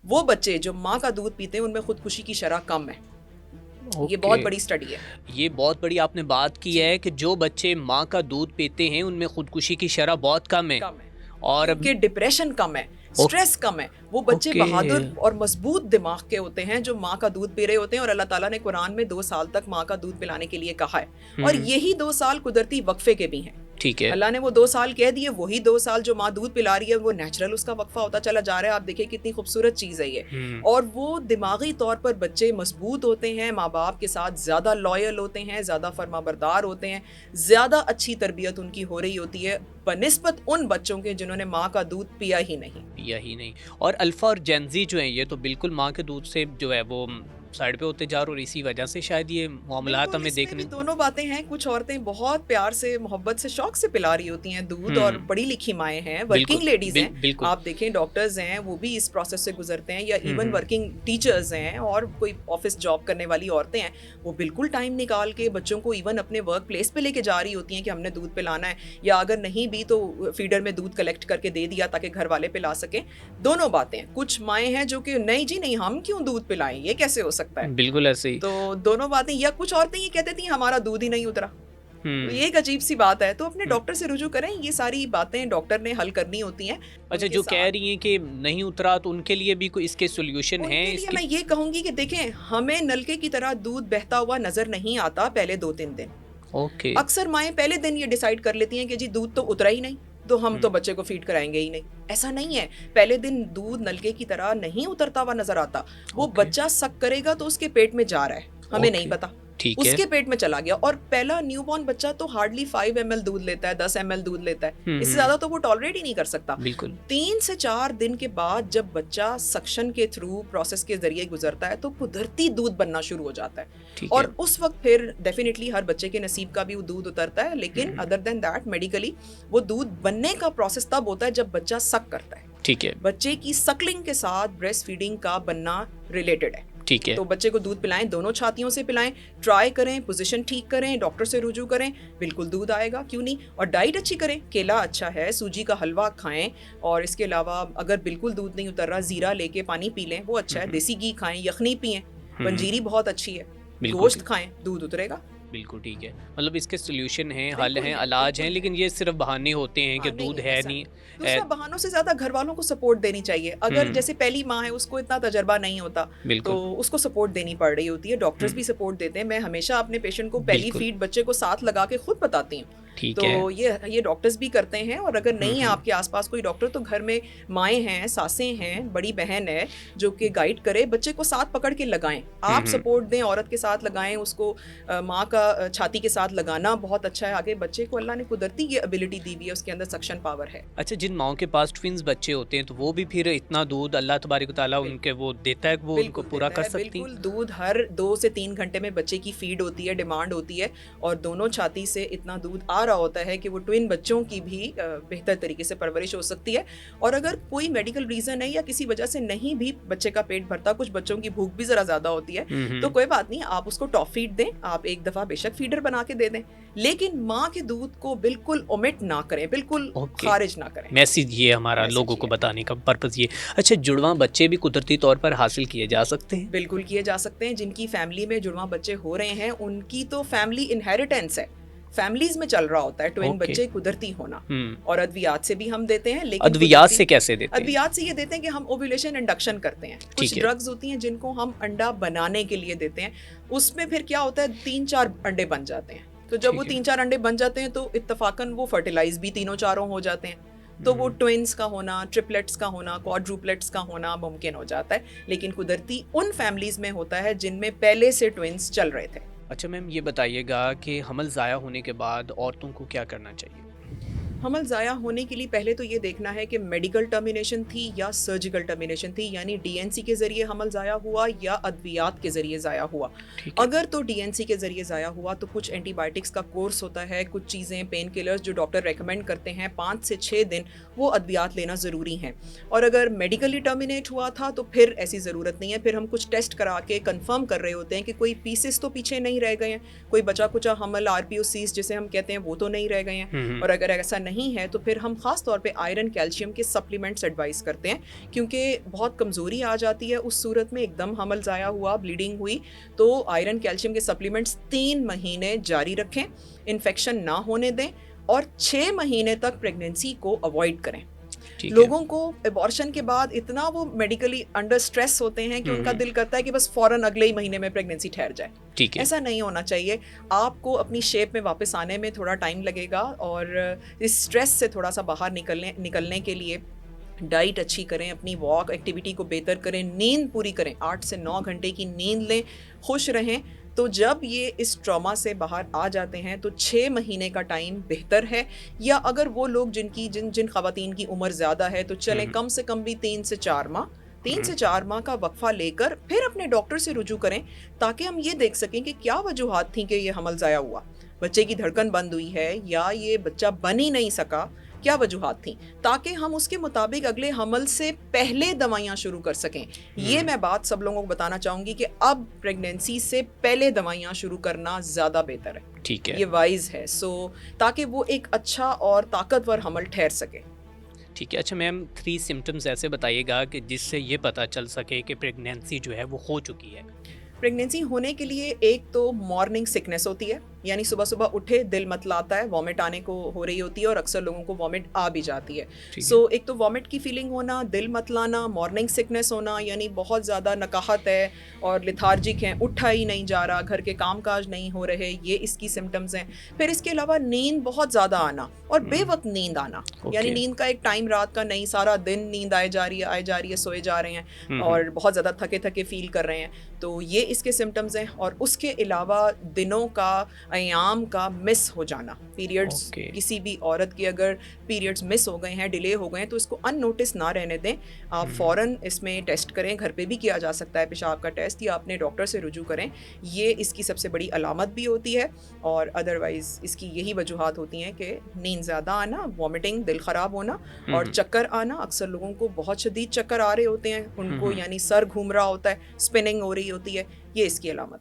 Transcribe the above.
وہ بچے جو ماں کا دودھ پیتے ہیں ان میں خودکشی کی شرح کم ہے. یہ بہت بڑی اسٹڈی ہے. یہ بہت بڑی آپ نے بات کی ہے کہ جو بچے ماں کا دودھ پیتے ہیں ان میں خودکشی کی شرح بہت کم ہے, اور کہ ڈپریشن کم ہے, سٹریس کم ہے. وہ بچے بہادر اور مضبوط دماغ کے ہوتے ہیں جو ماں کا دودھ پی رہے ہوتے ہیں, اور اللہ تعالیٰ نے قرآن میں 2 سال تک ماں کا دودھ پلانے کے لیے کہا ہے, اور یہی 2 سال قدرتی وقفے کے بھی ہیں. ٹھیک ہے, اللہ نے وہ 2 سال کہہ دیے, وہی 2 سال جو ماں دودھ پلا رہی ہے وہ نیچرل اس کا وقفہ ہوتا چلا جا رہا ہے. آپ دیکھیں کتنی خوبصورت چیز ہے یہ. اور وہ دماغی طور پر بچے مضبوط ہوتے ہیں, ماں باپ کے ساتھ زیادہ لائل ہوتے ہیں, زیادہ فرما بردار ہوتے ہیں, زیادہ اچھی تربیت ان کی ہو رہی ہوتی ہے بنسبت ان بچوں کے جنہوں نے ماں کا دودھ پیا ہی نہیں. اور الفا اور جینزی جو ہیں یہ تو بالکل ماں کے دودھ سے جو ہے وہ سائڈ پہ ہوتے جا رہے, اور اسی وجہ سے شاید یہ معاملات ہمیں دیکھنے. دونوں باتیں ہیں. کچھ عورتیں بہت پیار سے, محبت سے, شوق سے پلا رہی ہوتی ہیں دودھ, اور پڑھی لکھی مائیں ہیں, ورکنگ لیڈیز ہیں. آپ دیکھیں ڈاکٹرز ہیں وہ بھی اس پروسیس سے گزرتے ہیں, یا ایون ورکنگ ٹیچرز ہیں, اور کوئی آفس جاب کرنے والی عورتیں ہیں, وہ بالکل ٹائم نکال کے بچوں کو ایون اپنے ورک پلیس پہ لے کے جا رہی ہوتی ہیں کہ ہم نے دودھ پلانا ہے, یا اگر نہیں بھی تو فیڈر میں دودھ کلیکٹ کر کے دے دیا تاکہ گھر والے پلا سکیں. دونوں باتیں. کچھ مائیں ہیں جو کہ نہیں جی نہیں, ہم کیوں دودھ پلائیں, یہ کیسے ہو سکتا ہے. بالکل ایسے ہی. تو دونوں باتیں. یا کچھ عورتیں یہ کہتے تھیں ہمارا دودھ ہی نہیں اترا, یہ ایک عجیب سی بات ہے. تو اپنے ڈاکٹر سے رجوع کریں, یہ ساری باتیں ڈاکٹر نے حل کرنی ہوتی ہیں. اچھا, جو کہہ رہی ہیں کہ نہیں اترا تو ان کے لیے بھی کوئی اس کے سولوشن ہیں؟ میں یہ کہوں گی کہ دیکھیں, ہمیں نلکے کی طرح دودھ بہتا ہوا نظر نہیں آتا پہلے 2-3 دن. اکثر مائیں پہلے دن یہ ڈیسائیڈ کر لیتی ہیں کہ جی دودھ تو اترا ہی نہیں, تو ہم تو بچے کو فیڈ کرائیں گے ہی نہیں. ایسا نہیں ہے, پہلے دن دودھ نلکے کی طرح نہیں اترتا ہوا نظر آتا. وہ بچہ سک کرے گا تو اس کے پیٹ میں جا رہا ہے, ہمیں نہیں پتا, اس کے پیٹ میں چلا گیا. اور پہلا نیو بورن بچہ تو ہارڈلی 5 ml دودھ لیتا ہے, 10 ml دودھ لیتا ہے, اس سے زیادہ تو وہ ٹالریٹ ہی نہیں کر سکتا. 3 سے 4 دن کے بعد جب بچہ سکشن کے تھرو پروسیس کے ذریعے گزرتا ہے تو قدرتی دودھ بننا شروع ہو جاتا ہے, اور اس وقت پھر ڈیفینیٹلی ہر بچے کے نصیب کا بھی وہ دودھ اترتا ہے. لیکن ادر دین دیٹ میڈیکلی وہ دودھ بننے کا پروسیس تب ہوتا ہے جب بچہ سک کرتا ہے. ٹھیک ہے, بچے کی سکلنگ کے ساتھ بریسٹ فیڈنگ کا بننا ریلیٹڈ ہے. ٹھیک ہے, تو بچے کو دودھ پلائیں, دونوں چھاتیوں سے پلائیں, ٹرائی کریں, پوزیشن ٹھیک کریں, ڈاکٹر سے رجوع کریں, بالکل دودھ آئے گا, کیوں نہیں. اور ڈائٹ اچھی کریں, کیلا اچھا ہے, سوجی کا حلوہ کھائیں, اور اس کے علاوہ اگر بالکل دودھ نہیں اتر رہا, زیرہ لے کے پانی پی لیں, وہ اچھا ہے. دیسی گھی کھائیں, یخنی پئیں, پنجیری بہت اچھی ہے, گوشت کھائیں, دودھ اترے گا. بالکل ٹھیک ہے. مطلب اس کے سولوشن ہیں, حل ہیں, علاج ہیں, لیکن یہ صرف بہانے ہوتے ہیں کہ دودھ ہے نہیں. دوسرا, بہانوں سے زیادہ گھر والوں کو سپورٹ دینی چاہیے. اگر جیسے پہلی ماں ہے, اس کو اتنا تجربہ نہیں ہوتا, تو اس کو سپورٹ دینی پڑ رہی ہوتی ہے. ڈاکٹرز بھی سپورٹ دیتے ہیں. میں ہمیشہ اپنے پیشنٹ کو پہلی فیڈ بچے کو ساتھ لگا کے خود بتاتی ہوں. تو یہ ڈاکٹرز بھی کرتے ہیں. اور اگر نہیں ہے آپ کے آس پاس کوئی ڈاکٹر, تو گھر میں مائیں ہیں, ساسیں ہیں, بڑی بہن ہے جو کہ گائیڈ کرے, بچے کو ساتھ پکڑ کے لگائیں. آپ سپورٹ دیں, عورت کے ساتھ لگائیں, اس کو ماں کا چھاتی کے ساتھ لگانا بہت اچھا ہے. آگے بچے کو اللہ نے قدرتی یہ ابیلٹی دی ہوئی ہے, اس کے اندر سکشن پاور ہے. اچھا, جن ماؤں کے پاس ٹوینز بچے ہوتے ہیں تو وہ بھی پھر اتنا دودھ اللہ تبارک و تعالیٰ ان کے وہ دیتا ہے, وہ ان کو پورا کر سکتی ہیں؟ بالکل, دودھ ہر 2 سے 3 گھنٹے میں بچے کی فیڈ ہوتی ہے, ڈیمانڈ ہوتی ہے, اور دونوں چھاتی سے اتنا دودھ آ رہا ہوتا ہے کہ وہ ٹوین بچوں کی بھی بہتر طریقے سے پرورش ہو سکتی ہے. اور اگر کوئی میڈیکل ریزن ہے یا کسی وجہ سے نہیں بھی بچے کا پیٹ بھرتا, کچھ بچوں کی بھوک بھی ذرا زیادہ ہوتی ہے, تو کوئی بات نہیں, آپ اس کو ٹاپ فیڈ دیں. آپ ایک دفعہ بے شک فیڈر بنا کے دے دیں, لیکن ماں کے دودھ کو بالکل اومٹ نہ کریں, بالکل خارج نہ کریں. میسج یہ ہمارا لوگوں کو بتانے کا پرپز یہ. اچھا, جڑواں بچے بھی قدرتی طور پر حاصل کیے جا سکتے ہیں؟ بالکل کیے جا سکتے ہیں. جن کی فیملی میں جڑواں بچے ہو رہے ہیں, ان کی تو فیملی انہیریٹنس ہے, فیملیز میں چل رہا ہوتا ہے ٹوین بچے قدرتی ہونا. اور ادویات سے بھی ہم دیتے ہیں. لیکن ادویات سے کیسے دیتے ہیں؟ ادویات سے یہ دیتے ہیں کہ ہم اوویولیشن انڈکشن کرتے ہیں. کچھ ڈرگز ہوتی ہیں جن کو ہم انڈا بنانے کے لیے دیتے ہیں. اس میں پھر کیا ہوتا ہے, 3-4 انڈے بن جاتے ہیں. تو جب وہ 3-4 انڈے بن جاتے ہیں تو اتفاقاً وہ فرٹیلائز بھی 3-4 ہو جاتے ہیں. تو وہ ٹوینز کا ہونا, ٹرپلیٹس کا ہونا, کوادروپلیٹس کا ہونا ممکن ہو جاتا ہے. لیکن قدرتی ان فیملیز میں ہوتا ہے جن میں پہلے سے ٹوینز چل رہے تھے. اچھا میم, یہ بتائیے گا کہ حمل ضائع ہونے کے بعد عورتوں کو کیا کرنا چاہیے؟ حمل ضائع ہونے کے لیے پہلے تو یہ دیکھنا ہے کہ میڈیکل ٹرمینیشن تھی یا سرجیکل ٹرمینیشن تھی, یعنی ڈی این سی کے ذریعے حمل ضائع ہوا یا ادویات کے ذریعے ضائع ہوا. اگر تو ڈی این سی کے ذریعے ضائع ہوا تو کچھ اینٹی بایوٹکس کا کورس ہوتا ہے, کچھ چیزیں پین کلرز جو ڈاکٹر ریکمینڈ کرتے ہیں 5 سے 6 دن وہ ادویات لینا ضروری ہیں. اور اگر میڈیکلی ٹرمینیٹ ہوا تھا تو پھر ایسی ضرورت نہیں ہے, پھر ہم کچھ ٹیسٹ کرا کے کنفرم کر رہے ہوتے ہیں کہ کوئی پیسز تو پیچھے نہیں رہ گئے ہیں, کوئی بچا کچا حمل RPOCs جسے ہم کہتے ہیں وہ تو نہیں رہ گئے ہیں. اور اگر ایسا نہیں ہے تو پھر ہم خاص طور پہ آئرن کیلشیم کے سپلیمنٹس ایڈوائز کرتے ہیں، کیونکہ بہت کمزوری آ جاتی ہے اس صورت میں، ایک دم حمل ضائع ہوا، بلیڈنگ ہوئی، تو آئرن کیلشیم کے سپلیمنٹس 3 مہینے جاری رکھیں، انفیکشن نہ ہونے دیں، اور 6 مہینے تک پریگنینسی کو اوائڈ کریں۔ لوگوں کو ایبارشن کے بعد اتنا وہ میڈیکلی انڈر سٹریس ہوتے ہیں کہ ان کا دل کرتا ہے کہ بس فوراً اگلے ہی مہینے میں پریگنینسی ٹھہر جائے، ایسا نہیں ہونا چاہیے۔ آپ کو اپنی شیپ میں واپس آنے میں تھوڑا ٹائم لگے گا، اور اس سٹریس سے تھوڑا سا باہر نکلنے کے لیے ڈائٹ اچھی کریں، اپنی واک ایکٹیویٹی کو بہتر کریں، نیند پوری کریں، 8 سے 9 گھنٹے کی نیند لیں، خوش رہیں۔ تو جب یہ اس ٹراما سے باہر آ جاتے ہیں تو 6 مہینے کا ٹائم بہتر ہے، یا اگر وہ لوگ جن خواتین کی عمر زیادہ ہے تو چلیں کم سے کم بھی 3 سے 4 ماہ کا وقفہ لے کر پھر اپنے ڈاکٹر سے رجوع کریں، تاکہ ہم یہ دیکھ سکیں کہ کیا وجوہات تھیں کہ یہ حمل ضائع ہوا، بچے کی دھڑکن بند ہوئی ہے یا یہ بچہ بن ہی نہیں سکا، کیا وجوہات تھیں، تاکہ ہم اس کے مطابق اگلے حمل سے پہلے دوائیاں شروع کر سکیں۔ یہ میں بات سب لوگوں کو بتانا چاہوں گی کہ اب پریگنینسی سے پہلے دوائیاں شروع کرنا زیادہ بہتر ہے، ٹھیک ہے، یہ وائز ہے، تاکہ وہ ایک اچھا اور طاقتور حمل ٹھہر سکے۔ ٹھیک ہے، اچھا میم 3 سمٹمز ایسے بتائیے گا کہ جس سے یہ پتہ چل سکے کہ پریگنینسی جو ہے وہ ہو چکی ہے۔ پریگنینسی ہونے کے لیے ایک تو مارننگ سکنس ہوتی ہے، یعنی صبح صبح اٹھے دل متلاتا ہے، وامٹ آنے کو ہو رہی ہوتی ہے، اور اکثر لوگوں کو وامٹ آ بھی جاتی ہے۔ ایک تو وامٹ کی فیلنگ ہونا، دل متلانا، مارننگ سکنس ہونا، یعنی بہت زیادہ نکاہت ہے اور لتھارجک ہیں، اٹھا ہی نہیں جا رہا، گھر کے کام کاج نہیں ہو رہے، یہ اس کی سمٹمز ہیں۔ پھر اس کے علاوہ نیند بہت زیادہ آنا اور بے وقت نیند آنا، یعنی نیند کا ایک ٹائم رات کا نہیں، سارا دن نیند آئے جا رہی ہے، سوئے جا رہے ہیں اور بہت زیادہ تھکے فیل کر رہے ہیں، تو یہ اس کے سمٹمز ہیں۔ اور اس کے علاوہ دنوں کا، ایام کا مس ہو جانا، پیریڈز کسی بھی عورت کی اگر پیریڈز مس ہو گئے ہیں، ڈیلے ہو گئے ہیں، تو اس کو ان نوٹس نہ رہنے دیں، آپ فوراً اس میں ٹیسٹ کریں، گھر پہ بھی کیا جا سکتا ہے پیشاب کا ٹیسٹ، یا اپنے ڈاکٹر سے رجوع کریں، یہ اس کی سب سے بڑی علامت بھی ہوتی ہے۔ اور ادروائز اس کی یہی وجوہات ہوتی ہیں کہ نیند زیادہ آنا، وامٹنگ، دل خراب ہونا، اور چکر آنا۔ اکثر لوگوں کو بہت شدید چکر آ رہے ہوتے ہیں، ان کو یعنی سر گھوم رہا ہوتا ہے، اسپننگ ہو رہی ہوتی ہے، یہ اس کی علامت ہے۔